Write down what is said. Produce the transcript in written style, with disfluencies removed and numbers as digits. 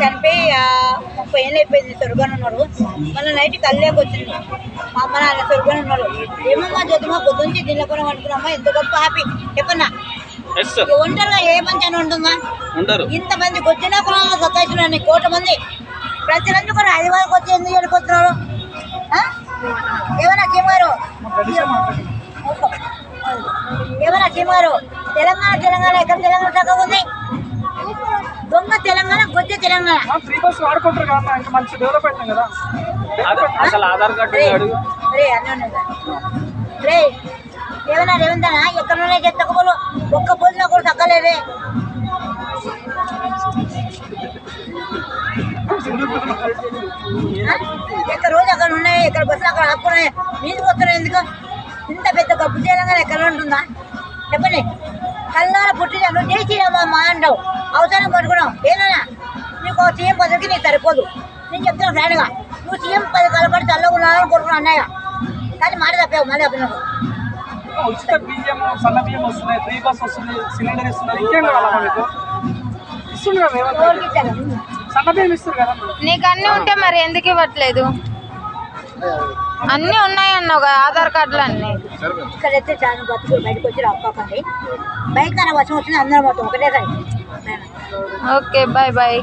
చనిపోయి 30 ఏళ్ళు అయిపోయింది. స్వర్గాన్ని ఉన్నాడు. మళ్ళీ నైట్ కళ్ళేకి వచ్చింది. మా అమ్మ నాన్న స్వర్గాన్ని ఉన్నాడు. ఏమమ్మా జ్యోతిమా పొద్దు నుంచి తినకుండా అనుకున్నామ్మా, ఎంత గొప్ప హ్యాపీ చెప్పన్నా. ఒంటరిగా ఏ పంచాన్ని ఉంటుందా? ఇంతమంది వచ్చినా కులంలో సత్తాయిస్తున్నాను 1 కోట్ల మంది. ప్రజలందరూ కూడా హైదరాబాద్కి వచ్చి ఎందుకు వెళ్ళిపోతున్నారు? ఏమన్నా చీమారు ఏమన్నా చీమారు తెలంగాణ ఎక్కడ తెలంగాణ చక్కగా ఉంది? దొంగ తెలంగాణ, గొజ్జె తెలంగాణ. ఏమన్నా రేవంతనా ఎక్కడనే చెత్తకపోలు ఒక్క పోలినా కూడా తగ్గలేదే. ఎక్కడ రోజు అక్కడ ఉన్నాయి, ఎక్కడ బస్సులు అక్కడ ఆపుకున్నాయి, నీళ్ళు వస్తున్నాయి. ఎందుకు ఇంత పెద్ద గబ్బు తెలంగాణ ఎక్కడ ఉంటుందా చెప్పండి? కళ్ళాల పుట్టిన జై శ్రీరామ అంటావు, అవసరం పట్టుకున్నావు. ఏదైనా నీకు సీఎం పదవికి నీకు సరిపోదు. నేను చెప్తున్నా ఫ్రెండ్గా, నువ్వు సీఎం 10 కలపడి చల్లగా ఉన్నాలని కోరుకున్నావు అన్నయ్య. కానీ మాట తప్పావు, మళ్ళీ తప్పినావు. ఉచిత బియ్యం, సన్న బియ్యం వస్తున్నాయి, ఫ్రీ బస్ వస్తుంది, సిలిండర్ ఇస్తున్నారు. ఇంకేం కావాలమ్మా మీకు? ఇస్తున్నారు సన్న బియ్యం ఇస్తారు కదా. నీకు అన్నీ ఉంటే మరి ఎందుకు ఇవ్వట్లేదు? అన్నీ ఉన్నాయన్నావు ఆధార్ కార్డులు అన్నీ. ఇక్కడైతే చాలా బస్సు బయటకు వచ్చి రాకండి. బయట వర్షం వచ్చింది అందరం మొత్తం ఒకటేసారి. Okay bye bye.